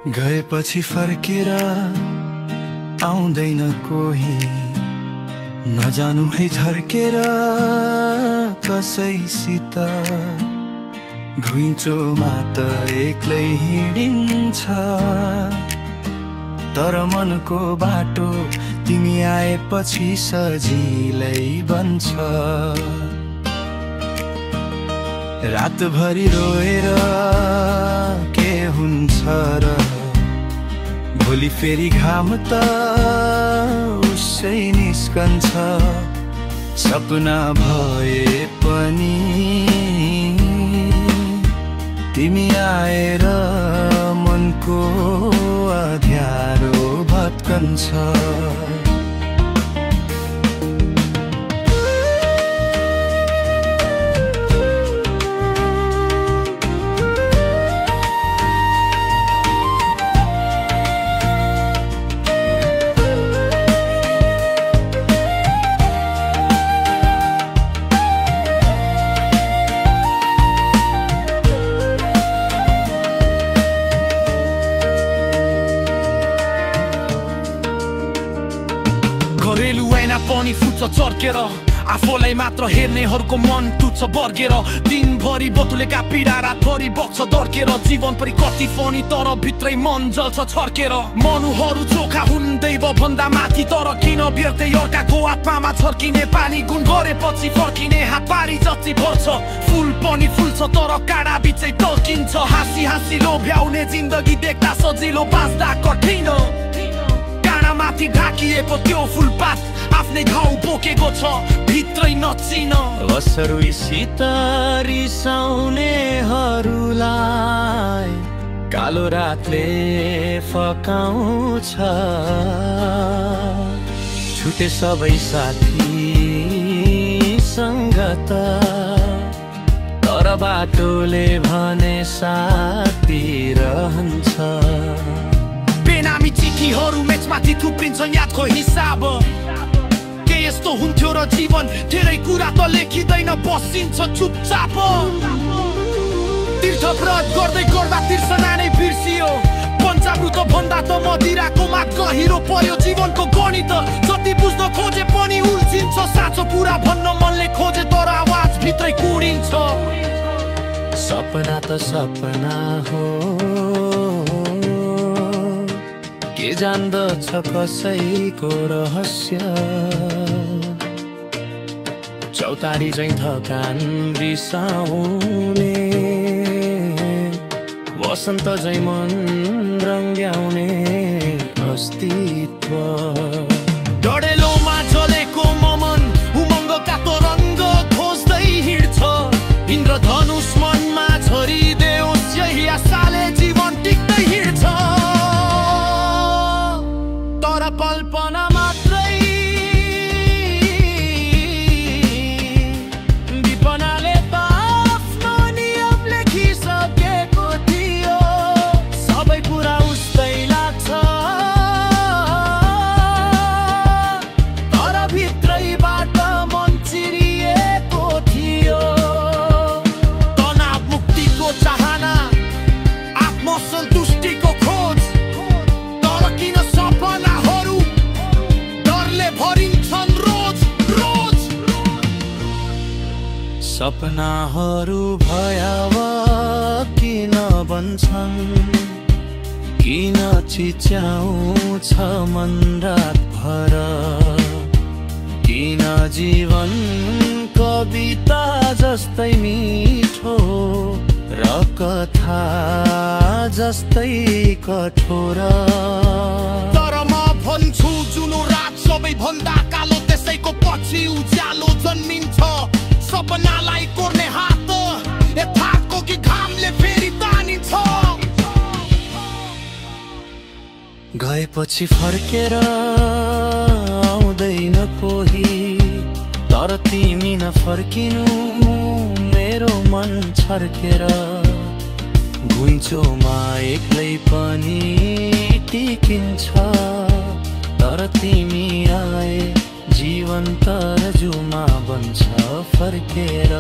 गएपछि फर्केर आउँदैन कोही, नजानु है झर्केर कसैसित। घुइँचोमा त एक्लै हिँडिन्छ, तर मनको बाटो तिमी आएपछि सजिलै बन्छ। रातभरि रोएर के हुन्छ र, भोलि फेरि घाम त उसै निस्कन्छ। सपना भए पनि तिमी आएर मनको अँध्यारो भत्कन्छ। घरेलु ऐना पनि फुट्छ चर्केर, आफूलाई मात्र हेर्नेहरूको मन टुट्छ बर्केर। दिनभरि बतुलेका पीडा रातभरि बग्छ दर्केर। जीवन परि कति फनी तर भित्रै मन जल्छ छर्केर। मनुहरू चोखा हुन् दैव भन्दा माथि, तर किन व्यर्थै अर्काको आत्मामा छर्किने पानी। गुण गरेपछि फर्किने हात पारी जति भर्छ। फुल पनि फुल्छ तर काँडा बिचै टल्किन्छ। हाँसी हाँसी लोभ्याउने जिन्दगी देख्दा सजिलो, बाँच्दा कठिन। माथि ढाकिएको त्यो फुलपात आफ्नै घाउ बोकेको छ, भित्रै नचिन। असरुसित रिसाउनेहरूलाई कालो रातले फकाउँछ। छुटे सबै साथीसँग त, तर बाटोले भने साथी रहन्छ। बेनामी चिठीहरू मेचमाथि थुप्रिन्छन् यादको हिसाब। के यस्तो हुन्थ्यो र जीवन, धेरै कुरा त लेखिँदैन बसिन्छ चुपचाप। तीर्थ व्रत गर्दै गर्दा तिर्सना नै बिर्सियो। पञ्चामृत भन्दा त मदिराको माग गहिरो पर्यो। जीवनको गणित जति बुझ्न खोजे पनि उल्झिन्छ। साँचो कुरा भन्न मनले खोजे तर आवाज भित्रै कुडिन्छ। सपना त सपना हो, के जान्दछ कसैको रहस्य। चौतारी झैं थकान बिसाउने, वसन्त झैं मन रङ्ग्याउने अस्तित्व। डढेलोमा जलेको ममन उमङ्गका तो रङ्ग खोज्दै हिँड्छ। इन्द्रधनुष मनमा झरिदेओस् यही आशाले जीवन टिक्दै हिँड्छ। तर कल्पना मात्रै, विपनाले त आफ्नो नियम लेखिसकेको थियो। सबै कुरा उस्तै लाग्छ, तर भित्रैबाट मन चिरिएको थियो। तनाव मुक्तिको चाहना, आत्मसन्तुष्टिको खोज, तर किन सपनाहरू डरले भरिन्छन् रोज रोज। सपनाहरू भयावह किन बन्छन्, किन चिच्याउँछ मन रातभर। किन जीवन कविता जस्तै मिठो र कथा जस्तै कठोर। तर म भन्छु जुनो रात सबैभन्दा कालो, त्यसैको पछि उज्यालो जन्मिन्छ। सपनालाई कोर्ने हात यथार्थको कि घामले फेरि तानिन्छ। गएपछि फर्केर आउँदैन कोही, तर तिमी नफर्किनु मेरो मन छर्केर। घुइँचोमा एक्लै पनि टिकिन्छ, तर तिमी आए जीवन तर जुमा बन्छ फर्केर।